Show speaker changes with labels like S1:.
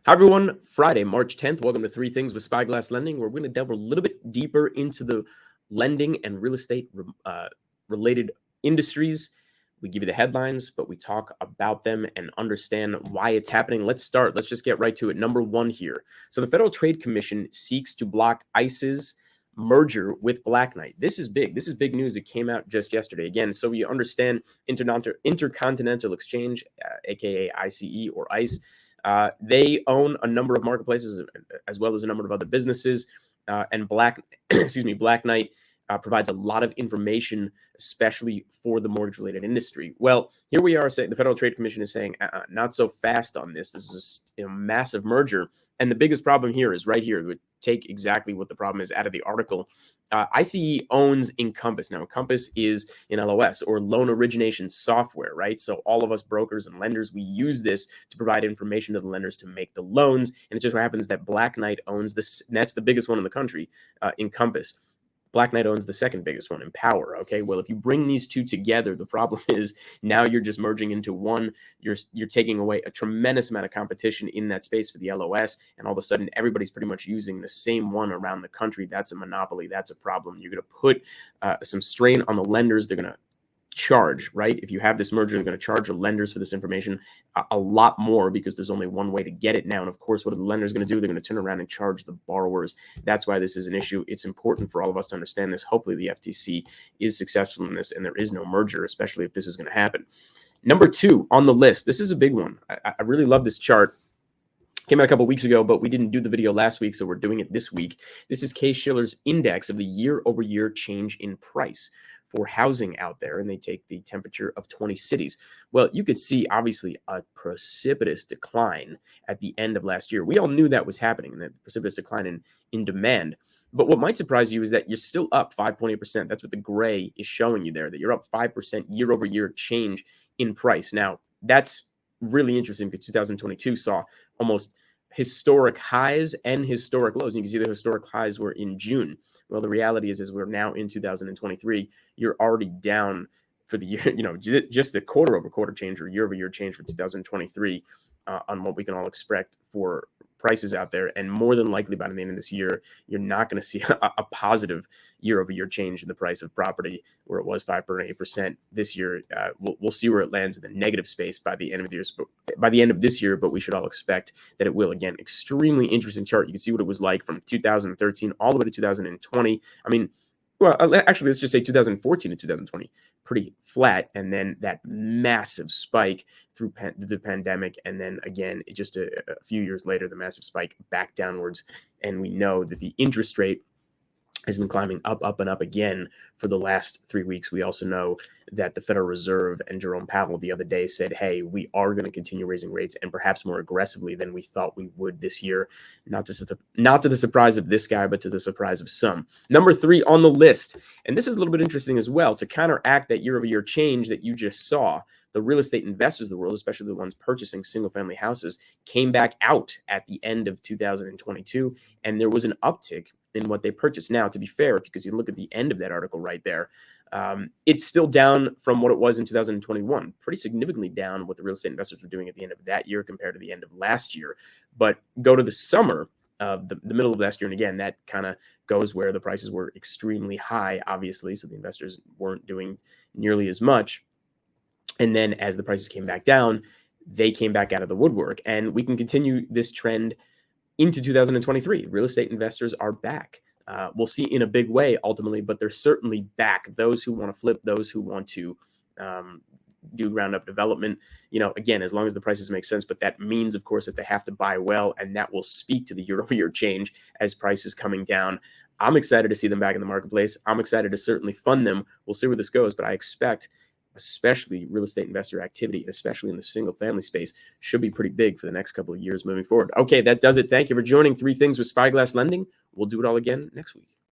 S1: Hi, everyone. Friday, March 10th. Welcome to Three Things with Spyglass Lending, where we're going to delve a little bit deeper into the lending and real estate related industries. We give you the headlines, but we talk about them and understand why it's happening. Let's start. Let's just get right to it. Number one here. So the Federal Trade Commission seeks to block ICE's merger with Black Knight. This is big. This is big news. It came out just yesterday. Again, so you understand Intercontinental Exchange, aka ICE or ICE. They own a number of marketplaces as well as a number of other businesses. And Black Knight provides a lot of information, especially for the mortgage-related industry. Well, here we are saying the Federal Trade Commission is saying, not so fast on this. This is a massive merger. And the biggest problem here is right here. We take exactly what the problem is out of the article. ICE owns Encompass. Now, Encompass is an LOS or loan origination software, right? So all of us brokers and lenders, we use this to provide information to the lenders to make the loans. And it just so happens that Black Knight owns this. And that's the biggest one in the country, Encompass. Black Knight owns the second biggest one, Empower. Okay, well, if you bring these two together, the problem is now you're just merging into one. You're taking away a tremendous amount of competition in that space for the LOS, and all of a sudden everybody's pretty much using the same one around the country. That's a monopoly. That's a problem. You're going to put some strain on the lenders. They're going to charge, right? If you have this merger, they're going to charge the lenders for this information a lot more because there's only one way to get it now. And of course, what are the lenders going to do? They're going to turn around and charge the borrowers. That's why this is an issue. It's important for all of us to understand this. Hopefully the FTC is successful in this and there is no merger, especially if this is going to happen. Number two on the list, this is a big one. I really love this chart. Came out a couple weeks ago, but we didn't do the video last week, so we're doing it this week. This is Case-Shiller's index of the year-over-year change in price for housing out there, and they take the temperature of 20 cities. Well, you could see, obviously, a precipitous decline at the end of last year. We all knew that was happening, and that precipitous decline in demand. But what might surprise you is that you're still up 5.8%. That's what the gray is showing you there, that you're up 5% year-over-year change in price. Now, that's really interesting because 2022 saw almost historic highs and historic lows. And you can see the historic highs were in June. Well, the reality is we're now in 2023. You're already down for the year, just the quarter over quarter change or year over year change for 2023 on what we can all expect for prices out there. And more than likely by the end of this year, you're not going to see a positive year over year change in the price of property where it was 5.8% this year. We'll see where it lands in the negative space by the end of the year. By the end of this year, but we should all expect that it will. Again, extremely interesting chart. You can see what it was like from 2013 all the way to 2020. I mean, well, actually, let's just say 2014 to 2020, pretty flat. And then that massive spike through the pandemic. And then again, just a few years later, the massive spike back downwards. And we know that the interest rate has been climbing up and up again for the last 3 weeks. We also know that the Federal Reserve and Jerome Powell the other day said, hey, we are going to continue raising rates and perhaps more aggressively than we thought we would this year. Not to the surprise of this guy, but to the surprise of some. Number three on the list, and this is a little bit interesting as well, to counteract that year-over-year change that you just saw, the real estate investors of the world, especially the ones purchasing single-family houses, came back out at the end of 2022, and there was an uptick in what they purchased. Now, to be fair, because you look at the end of that article right there, it's still down from what it was in 2021, pretty significantly down what the real estate investors were doing at the end of that year compared to the end of last year. But go to the summer, the middle of last year, and again, that kind of goes where the prices were extremely high, obviously, so the investors weren't doing nearly as much. And then as the prices came back down, they came back out of the woodwork. And we can continue this trend into 2023. Real estate investors are back. We'll see in a big way ultimately, but they're certainly back. Those who want to flip, those who want to do ground up development, again, as long as the prices make sense, but that means, of course, that they have to buy well, and that will speak to the year-over-year change as prices coming down. I'm excited to see them back in the marketplace. I'm excited to certainly fund them. We'll see where this goes, but I expect especially real estate investor activity, especially in the single family space, should be pretty big for the next couple of years moving forward. Okay, that does it. Thank you for joining Three Things with Spyglass Lending. We'll do it all again next week.